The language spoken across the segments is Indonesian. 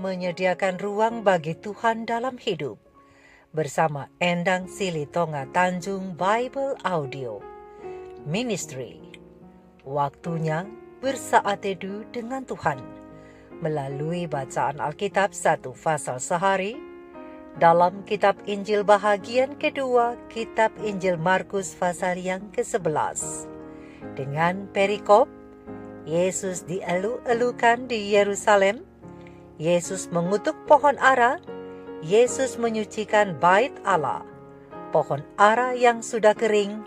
menyediakan ruang bagi Tuhan dalam hidup bersama Endang Silitonga Tanjung Bible Audio Ministry. Waktunya bersaat teduh dengan Tuhan melalui bacaan Alkitab 1 pasal sehari dalam kitab Injil bahagian kedua, kitab Injil Markus pasal yang ke-11 dengan perikop Yesus dielu-elukan di Yerusalem, Yesus mengutuk pohon ara, Yesus menyucikan bait Allah, pohon ara yang sudah kering,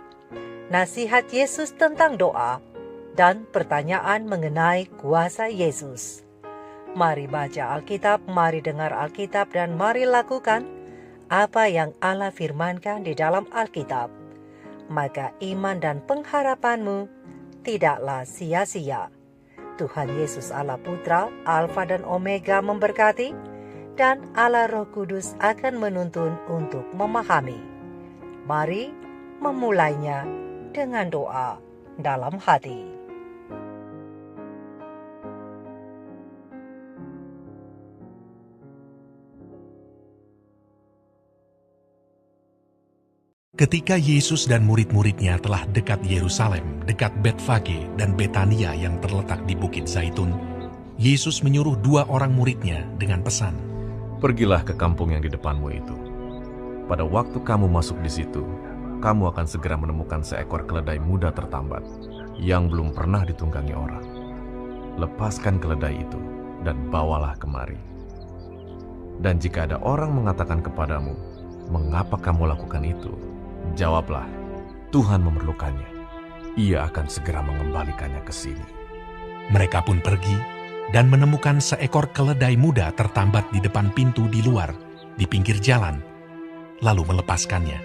nasihat Yesus tentang doa, dan pertanyaan mengenai kuasa Yesus. Mari baca Alkitab, mari dengar Alkitab, dan mari lakukan apa yang Allah firmankan di dalam Alkitab. Maka iman dan pengharapanmu tidaklah sia-sia. Tuhan Yesus Allah Putra, Alfa dan Omega memberkati, dan Allah Roh Kudus akan menuntun untuk memahami. Mari memulainya dengan doa dalam hati. Ketika Yesus dan murid-muridnya telah dekat Yerusalem, dekat Betfage dan Betania yang terletak di Bukit Zaitun, Yesus menyuruh 2 orang muridnya dengan pesan, "Pergilah ke kampung yang di depanmu itu. Pada waktu kamu masuk di situ, kamu akan segera menemukan seekor keledai muda tertambat yang belum pernah ditunggangi orang. Lepaskan keledai itu dan bawalah kemari. Dan jika ada orang mengatakan kepadamu, 'Mengapa kamu lakukan itu?' jawablah, 'Tuhan memerlukannya. Ia akan segera mengembalikannya ke sini.'" Mereka pun pergi dan menemukan seekor keledai muda tertambat di depan pintu di luar, di pinggir jalan, lalu melepaskannya.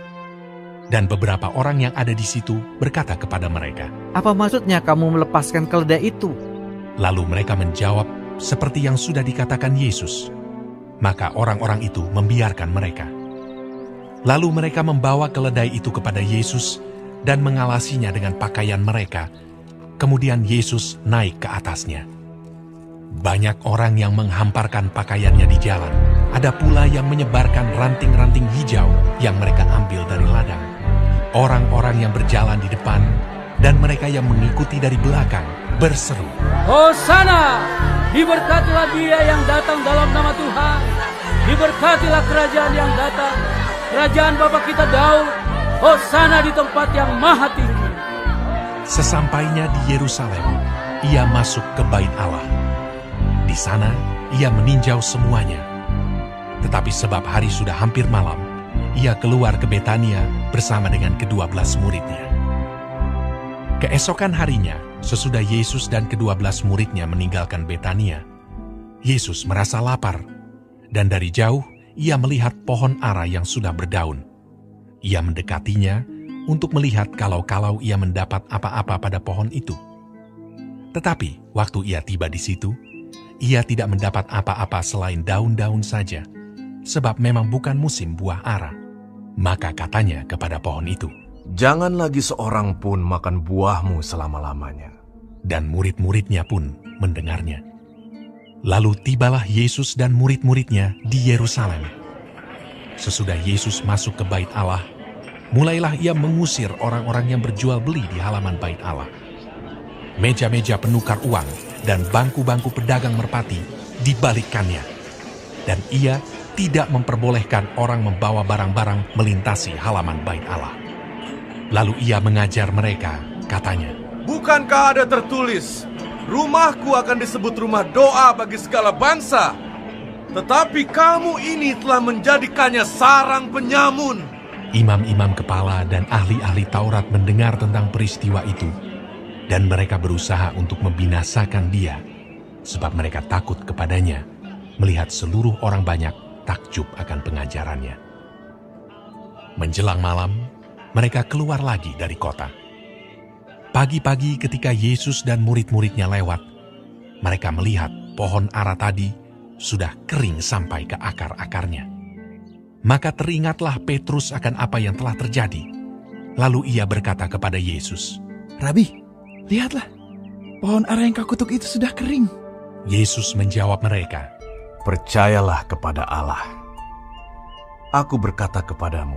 Dan beberapa orang yang ada di situ berkata kepada mereka, "Apa maksudnya kamu melepaskan keledai itu?" Lalu mereka menjawab seperti yang sudah dikatakan Yesus. Maka orang-orang itu membiarkan mereka. Lalu mereka membawa keledai itu kepada Yesus dan mengalasinya dengan pakaian mereka. Kemudian Yesus naik ke atasnya. Banyak orang yang menghamparkan pakaiannya di jalan. Ada pula yang menyebarkan ranting-ranting hijau yang mereka ambil dari ladang. Orang-orang yang berjalan di depan dan mereka yang mengikuti dari belakang berseru, "Hosana! Diberkatilah dia yang datang dalam nama Tuhan. Diberkatilah kerajaan yang datang, kerajaan Bapa kita Daud. Hosana di tempat yang maha tinggi." Sesampainya di Yerusalem, ia masuk ke bait Allah. Di sana, ia meninjau semuanya. Tetapi sebab hari sudah hampir malam, ia keluar ke Betania bersama dengan ke-12 muridnya. Keesokan harinya, sesudah Yesus dan ke-12 muridnya meninggalkan Betania, Yesus merasa lapar, dan dari jauh ia melihat pohon ara yang sudah berdaun. Ia mendekatinya untuk melihat kalau ia mendapat apa-apa pada pohon itu. Tetapi waktu ia tiba di situ, ia tidak mendapat apa-apa selain daun-daun saja, sebab memang bukan musim buah ara. Maka katanya kepada pohon itu, "Jangan lagi seorang pun makan buahmu selama-lamanya." Dan murid-muridnya pun mendengarnya. Lalu tibalah Yesus dan murid-muridnya di Yerusalem. Sesudah Yesus masuk ke bait Allah, mulailah ia mengusir orang-orang yang berjual beli di halaman bait Allah. Meja-meja penukar uang dan bangku-bangku pedagang merpati dibalikkannya. Dan ia tidak memperbolehkan orang membawa barang-barang melintasi halaman bait Allah. Lalu ia mengajar mereka, katanya, "Bukankah ada tertulis, rumahku akan disebut rumah doa bagi segala bangsa? Tetapi kamu ini telah menjadikannya sarang penyamun." Imam-imam kepala dan ahli-ahli Taurat mendengar tentang peristiwa itu, dan mereka berusaha untuk membinasakan dia, sebab mereka takut kepadanya, melihat seluruh orang banyak takjub akan pengajarannya. Menjelang malam, mereka keluar lagi dari kota. Pagi-pagi ketika Yesus dan murid-muridnya lewat, mereka melihat pohon ara tadi sudah kering sampai ke akar-akarnya. Maka teringatlah Petrus akan apa yang telah terjadi. Lalu ia berkata kepada Yesus, "Rabi, lihatlah, pohon ara yang kau kutuk itu sudah kering." Yesus menjawab mereka, percayalah kepada Allah. Aku berkata kepadamu,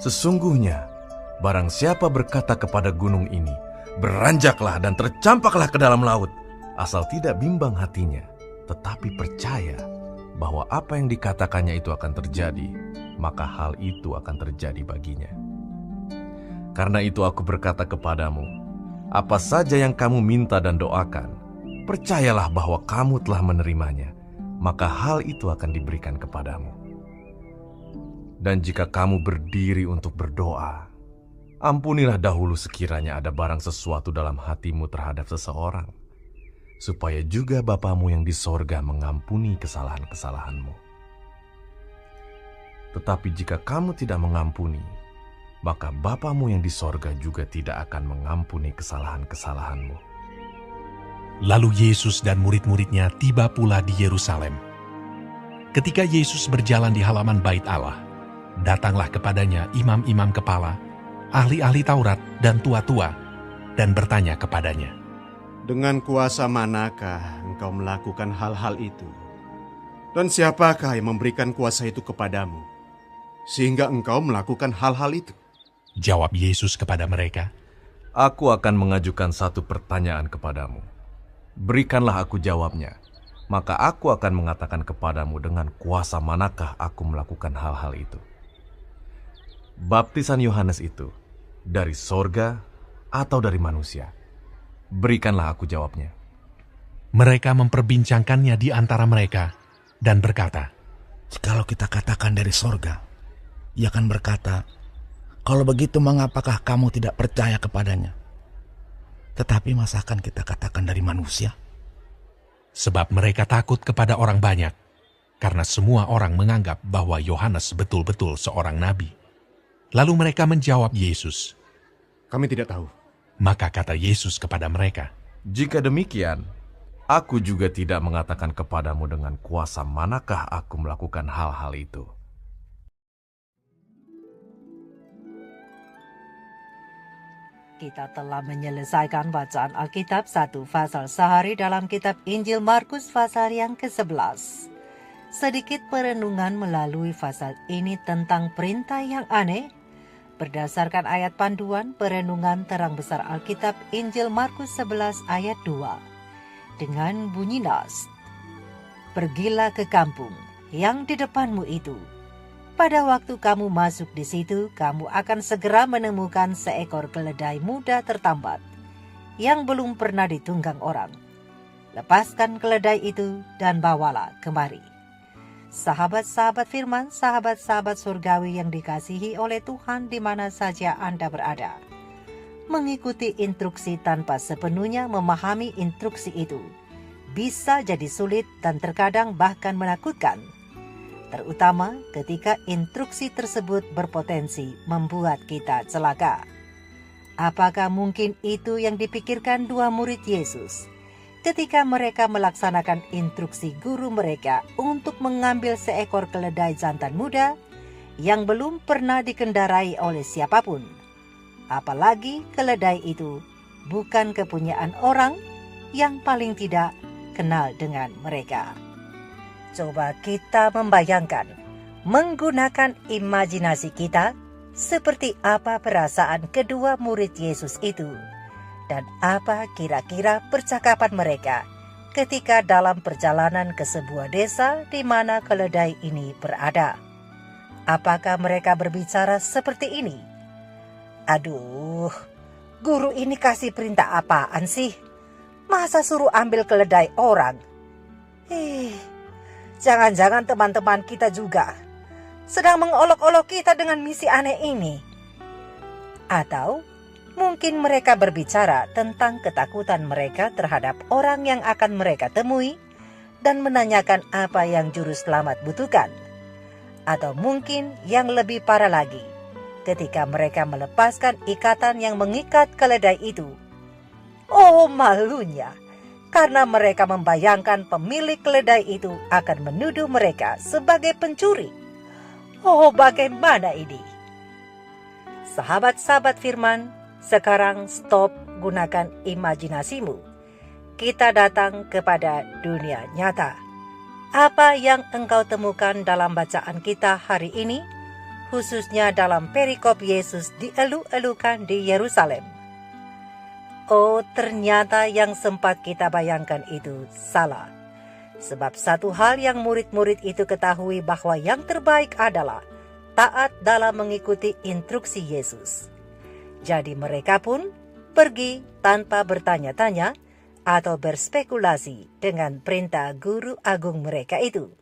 sesungguhnya barang siapa berkata kepada gunung ini, beranjaklah dan tercampaklah ke dalam laut, asal tidak bimbang hatinya, tetapi percaya bahwa apa yang dikatakannya itu akan terjadi, maka hal itu akan terjadi baginya. Karena itu aku berkata kepadamu, apa saja yang kamu minta dan doakan, percayalah bahwa kamu telah menerimanya, maka hal itu akan diberikan kepadamu. Dan jika kamu berdiri untuk berdoa, ampunilah dahulu sekiranya ada barang sesuatu dalam hatimu terhadap seseorang, supaya juga Bapamu yang di sorga mengampuni kesalahan-kesalahanmu. Tetapi jika kamu tidak mengampuni, maka Bapamu yang di sorga juga tidak akan mengampuni kesalahan-kesalahanmu. Lalu Yesus dan murid-muridnya tiba pula di Yerusalem. Ketika Yesus berjalan di halaman Bait Allah, datanglah kepadanya imam-imam kepala, ahli-ahli Taurat dan tua-tua, dan bertanya kepadanya, dengan kuasa manakah engkau melakukan hal-hal itu? Dan siapakah yang memberikan kuasa itu kepadamu, sehingga engkau melakukan hal-hal itu? Jawab Yesus kepada mereka, Aku akan mengajukan satu pertanyaan kepadamu. Berikanlah aku jawabnya, maka aku akan mengatakan kepadamu dengan kuasa manakah aku melakukan hal-hal itu. Baptisan Yohanes itu dari sorga atau dari manusia? Berikanlah aku jawabnya. Mereka memperbincangkannya di antara mereka dan berkata, Jikalau kita katakan dari sorga, ia akan berkata, kalau begitu mengapakah kamu tidak percaya kepadanya? Tetapi masakan kita katakan dari manusia? sebab mereka takut kepada orang banyak, karena semua orang menganggap bahwa Yohanes betul-betul seorang nabi. Lalu mereka menjawab Yesus. Kami tidak tahu. Maka kata Yesus kepada mereka, Jika demikian, aku juga tidak mengatakan kepadamu dengan kuasa manakah aku melakukan hal-hal itu. Kita telah menyelesaikan bacaan Alkitab 1 pasal sehari dalam kitab Injil Markus pasal yang ke-11. Sedikit perenungan melalui pasal ini tentang perintah yang aneh berdasarkan ayat panduan perenungan terang besar Alkitab Injil Markus 11 ayat 2 dengan bunyi nas, Pergilah ke kampung yang di depanmu itu. Pada waktu kamu masuk di situ, kamu akan segera menemukan seekor keledai muda tertambat yang belum pernah ditunggang orang. Lepaskan keledai itu dan bawalah kemari. Sahabat-sahabat firman, sahabat-sahabat surgawi yang dikasihi oleh Tuhan di mana saja Anda berada. Mengikuti instruksi tanpa sepenuhnya memahami instruksi itu bisa jadi sulit dan terkadang bahkan menakutkan. Terutama ketika instruksi tersebut berpotensi membuat kita celaka. Apakah mungkin itu yang dipikirkan dua murid Yesus ketika mereka melaksanakan instruksi guru mereka untuk mengambil seekor keledai jantan muda yang belum pernah dikendarai oleh siapapun? Apalagi keledai itu bukan kepunyaan orang yang paling tidak kenal dengan mereka. Coba kita membayangkan, menggunakan imajinasi kita, seperti apa perasaan kedua murid Yesus itu, dan apa kira-kira percakapan mereka ketika dalam perjalanan ke sebuah desa di mana keledai ini berada. Apakah mereka berbicara seperti ini? Aduh, guru ini kasih perintah apaan sih? Masa suruh ambil keledai orang? Jangan-jangan teman-teman kita juga sedang mengolok-olok kita dengan misi aneh ini. Atau mungkin mereka berbicara tentang ketakutan mereka terhadap orang yang akan mereka temui dan menanyakan apa yang juru selamat butuhkan. Atau mungkin yang lebih parah lagi, ketika mereka melepaskan ikatan yang mengikat keledai itu. Oh, malunya, karena mereka membayangkan pemilik keledai itu akan menuduh mereka sebagai pencuri. Oh, bagaimana ini? Sahabat-sahabat firman, sekarang stop gunakan imajinasimu. Kita datang kepada dunia nyata. Apa yang engkau temukan dalam bacaan kita hari ini, khususnya dalam perikop Yesus dielu-elukan di Yerusalem? Oh, ternyata yang sempat kita bayangkan itu salah. Sebab satu hal yang murid-murid itu ketahui bahwa yang terbaik adalah taat dalam mengikuti instruksi Yesus. Jadi mereka pun pergi tanpa bertanya-tanya atau berspekulasi dengan perintah guru agung mereka itu.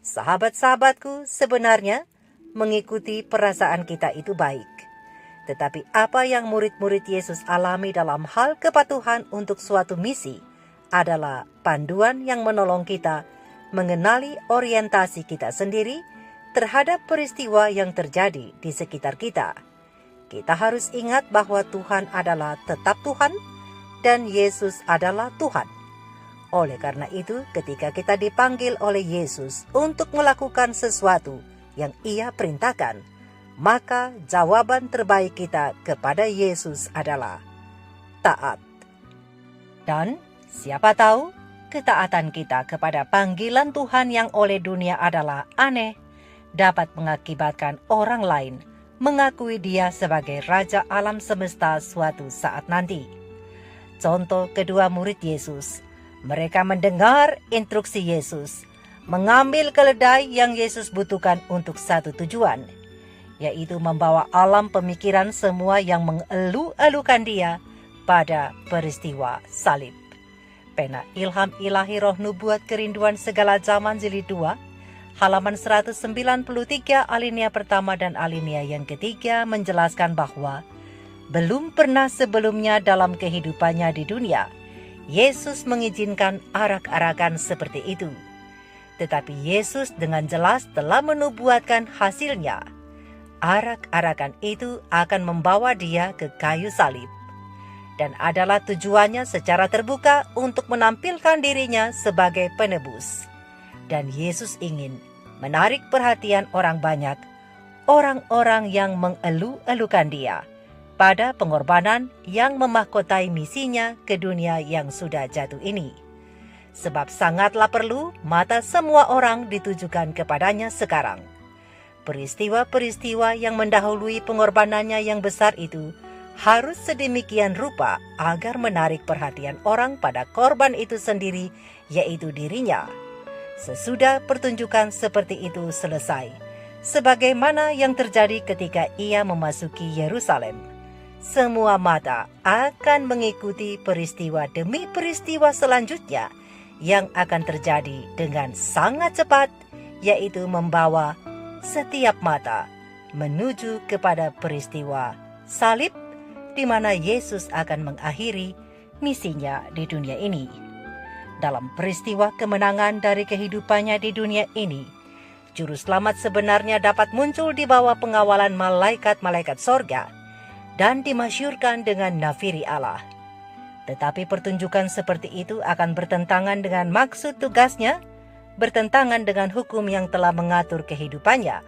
Sahabat-sahabatku, sebenarnya mengikuti perasaan kita itu baik. Tetapi apa yang murid-murid Yesus alami dalam hal kepatuhan untuk suatu misi adalah panduan yang menolong kita mengenali orientasi kita sendiri terhadap peristiwa yang terjadi di sekitar kita. Kita harus ingat bahwa Tuhan adalah tetap Tuhan dan Yesus adalah Tuhan. Oleh karena itu, ketika kita dipanggil oleh Yesus untuk melakukan sesuatu yang Ia perintahkan, maka jawaban terbaik kita kepada Yesus adalah taat. Dan siapa tahu ketaatan kita kepada panggilan Tuhan yang oleh dunia adalah aneh, dapat mengakibatkan orang lain mengakui Dia sebagai Raja alam semesta suatu saat nanti. Contoh kedua murid Yesus, mereka mendengar instruksi Yesus, mengambil keledai yang Yesus butuhkan untuk satu tujuan, yaitu membawa alam pemikiran semua yang mengelu-elukan Dia pada peristiwa salib. Pena Ilham Ilahi Roh Nubuat Kerinduan Segala Zaman Jilid 2, halaman 193 alinea pertama dan alinea yang ketiga menjelaskan bahwa belum pernah sebelumnya dalam kehidupannya di dunia, Yesus mengizinkan arak-arakan seperti itu. Tetapi Yesus dengan jelas telah menubuatkan hasilnya. Arak-arakan itu akan membawa Dia ke kayu salib. Dan adalah tujuannya secara terbuka untuk menampilkan dirinya sebagai penebus. Dan Yesus ingin menarik perhatian orang banyak, orang-orang yang mengelu-elukan Dia, pada pengorbanan yang memahkotai misinya ke dunia yang sudah jatuh ini. Sebab sangatlah perlu mata semua orang ditujukan kepadanya sekarang. Peristiwa-peristiwa yang mendahului pengorbanannya yang besar itu harus sedemikian rupa agar menarik perhatian orang pada korban itu sendiri, yaitu dirinya. Sesudah pertunjukan seperti itu selesai, sebagaimana yang terjadi ketika Ia memasuki Yerusalem, semua mata akan mengikuti peristiwa demi peristiwa selanjutnya yang akan terjadi dengan sangat cepat, yaitu membawa setiap mata menuju kepada peristiwa salib, di mana Yesus akan mengakhiri misinya di dunia ini. Dalam peristiwa kemenangan dari kehidupannya di dunia ini, Juru Selamat sebenarnya dapat muncul di bawah pengawalan malaikat-malaikat sorga dan dimasyurkan dengan nafiri Allah. Tetapi pertunjukan seperti itu akan bertentangan dengan maksud tugasnya, bertentangan dengan hukum yang telah mengatur kehidupannya.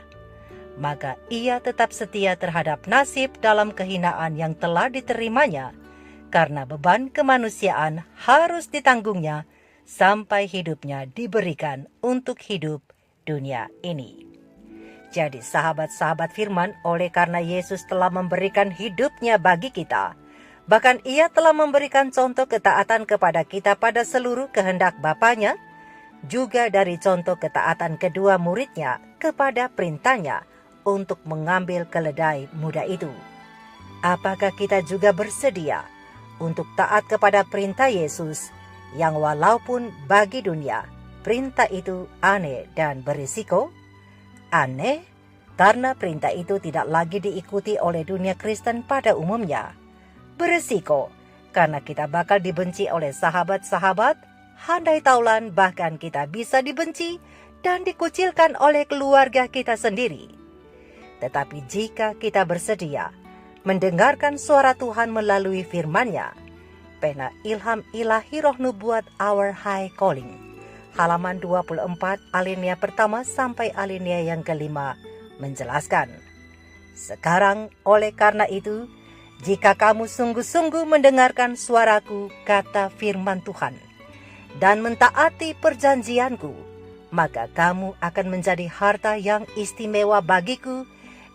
Maka Ia tetap setia terhadap nasib dalam kehinaan yang telah diterimanya, karena beban kemanusiaan harus ditanggungnya sampai hidupnya diberikan untuk hidup dunia ini. Jadi sahabat-sahabat firman, oleh karena Yesus telah memberikan hidupnya bagi kita, bahkan Ia telah memberikan contoh ketaatan kepada kita pada seluruh kehendak Bapanya, juga dari contoh ketaatan kedua muridnya kepada perintahnya untuk mengambil keledai muda itu. Apakah kita juga bersedia untuk taat kepada perintah Yesus, yang walaupun bagi dunia perintah itu aneh dan berisiko? Aneh karena perintah itu tidak lagi diikuti oleh dunia Kristen pada umumnya. Berisiko karena kita bakal dibenci oleh sahabat-sahabat, handai taulan bahkan kita bisa dibenci dan dikucilkan oleh keluarga kita sendiri. Tetapi jika kita bersedia mendengarkan suara Tuhan melalui firman-Nya, Pena Ilham Ilahi Roh Nubuat Our High Calling, halaman 24 alinea pertama sampai alinea yang kelima menjelaskan. Sekarang oleh karena itu, jika kamu sungguh-sungguh mendengarkan suaraku, kata firman Tuhan, dan mentaati perjanjianku, maka kamu akan menjadi harta yang istimewa bagiku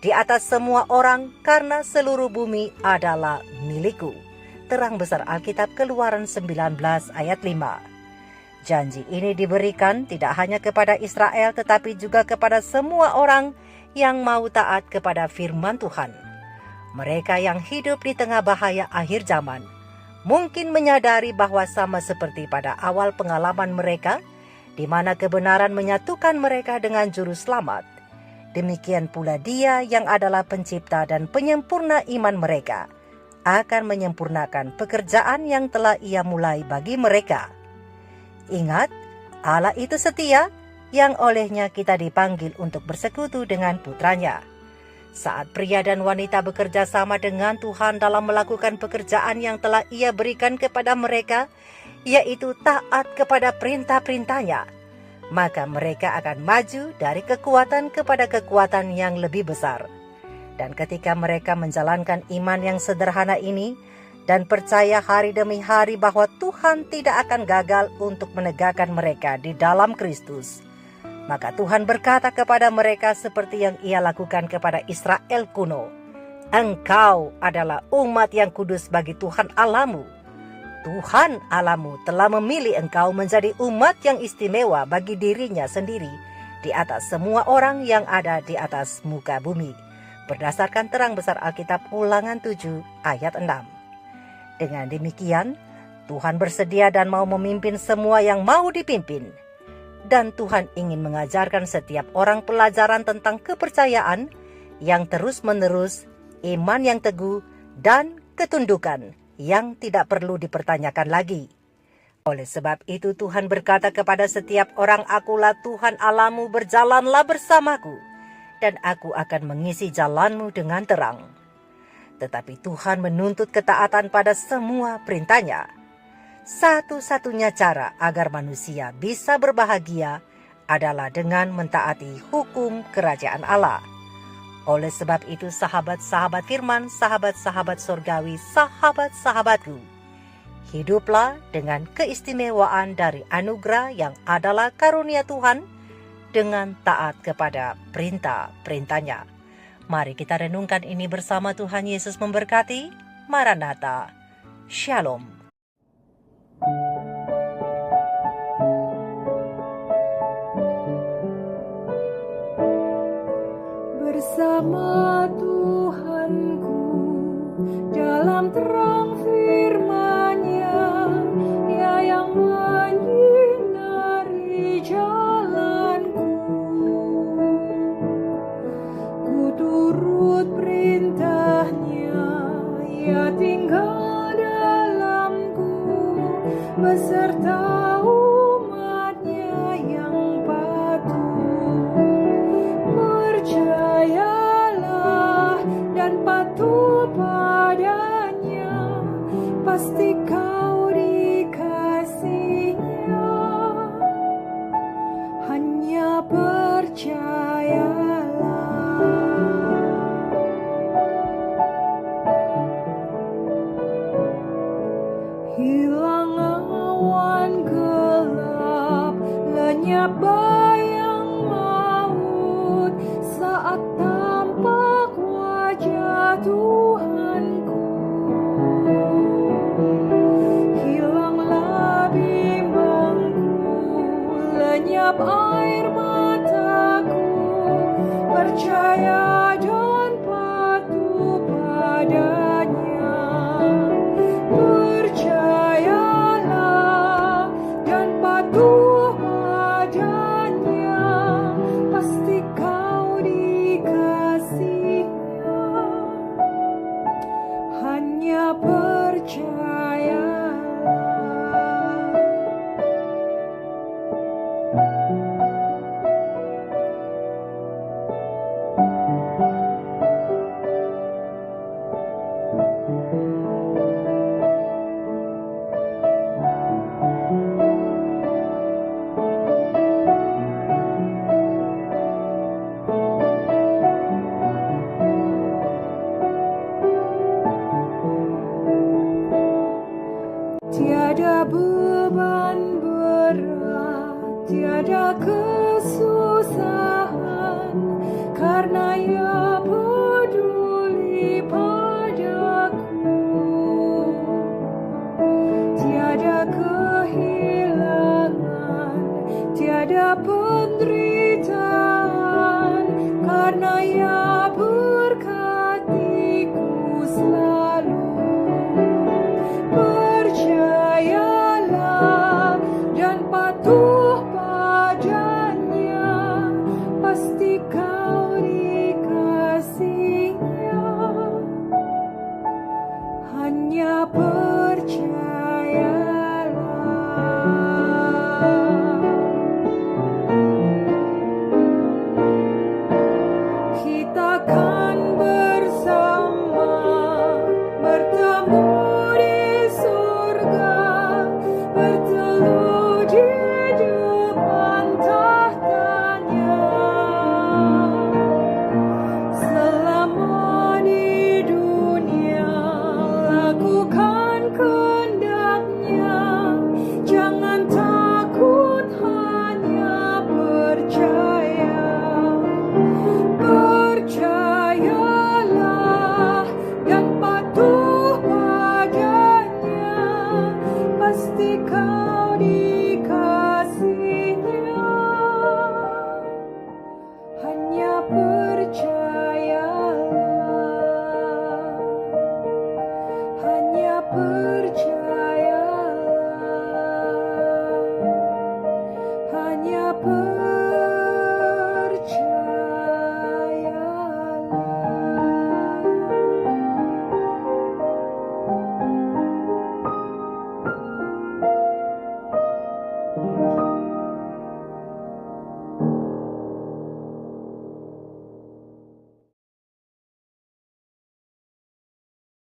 di atas semua orang, karena seluruh bumi adalah milikku. Terang besar Alkitab Keluaran 19 ayat 5. Janji ini diberikan tidak hanya kepada Israel, tetapi juga kepada semua orang yang mau taat kepada firman Tuhan. Mereka yang hidup di tengah bahaya akhir zaman mungkin menyadari bahwa sama seperti pada awal pengalaman mereka, di mana kebenaran menyatukan mereka dengan juru selamat, demikian pula Dia yang adalah pencipta dan penyempurna iman mereka akan menyempurnakan pekerjaan yang telah Ia mulai bagi mereka. Ingat, Allah itu setia, yang olehnya kita dipanggil untuk bersekutu dengan putranya. Saat pria dan wanita bekerja sama dengan Tuhan dalam melakukan pekerjaan yang telah Ia berikan kepada mereka, yaitu taat kepada perintah-perintahnya, maka mereka akan maju dari kekuatan kepada kekuatan yang lebih besar. Dan ketika mereka menjalankan iman yang sederhana ini dan percaya hari demi hari bahwa Tuhan tidak akan gagal untuk menegakkan mereka di dalam Kristus, maka Tuhan berkata kepada mereka seperti yang Ia lakukan kepada Israel kuno, "Engkau adalah umat yang kudus bagi Tuhan Allahmu. Tuhan Allahmu telah memilih engkau menjadi umat yang istimewa bagi dirinya sendiri di atas semua orang yang ada di atas muka bumi." Berdasarkan terang besar Alkitab Ulangan 7 ayat 6. Dengan demikian, Tuhan bersedia dan mau memimpin semua yang mau dipimpin. Dan Tuhan ingin mengajarkan setiap orang pelajaran tentang kepercayaan yang terus-menerus, iman yang teguh, dan ketundukan yang tidak perlu dipertanyakan lagi. Oleh sebab itu Tuhan berkata kepada setiap orang, "Akulah Tuhan Allahmu, berjalanlah bersamaku, dan aku akan mengisi jalanmu dengan terang." Tetapi Tuhan menuntut ketaatan pada semua perintahnya. Satu-satunya cara agar manusia bisa berbahagia adalah dengan mentaati hukum kerajaan Allah. Oleh sebab itu, sahabat-sahabat firman, sahabat-sahabat surgawi, sahabat-sahabatku, hiduplah dengan keistimewaan dari anugerah yang adalah karunia Tuhan dengan taat kepada perintah-perintahnya. Mari kita renungkan ini bersama. Tuhan Yesus memberkati. Maranatha. Shalom. Bersama Tuhanku dalam terang firman-Nya, Dia yang menyinari jalanku. Ku turut perintah-Nya, Ia tinggal dalamku, beserta umat-Nya yang patuh. Percayalah dan patuh padanya, pasti kau dikasihinya. Hanya percayalah. Hilang awan gelap, lenyap bayang maut, saat tampak wajah Tuhanku. Hilanglah bimbangku, lenyap air mataku, percaya dan patuh padanya. Percayalah dan patuh padanya, pasti kau dikasihinya. Hanya percayalah. Tiada beban berat, tiada kesusahan, karena Ia peduli padaku. Tiada kehilangan, tiada penderitaan, karena Ia berkatiku selalu. Percayalah dan patuh padanya, pasti kau dikasihinya. Hanya kita kan bersama bertemu di surga, berteduh di depan tahtanya. Selama di dunia lakukan kehendaknya, jangan takut, hanya percaya. Percayalah dan patuh padanya, pasti kau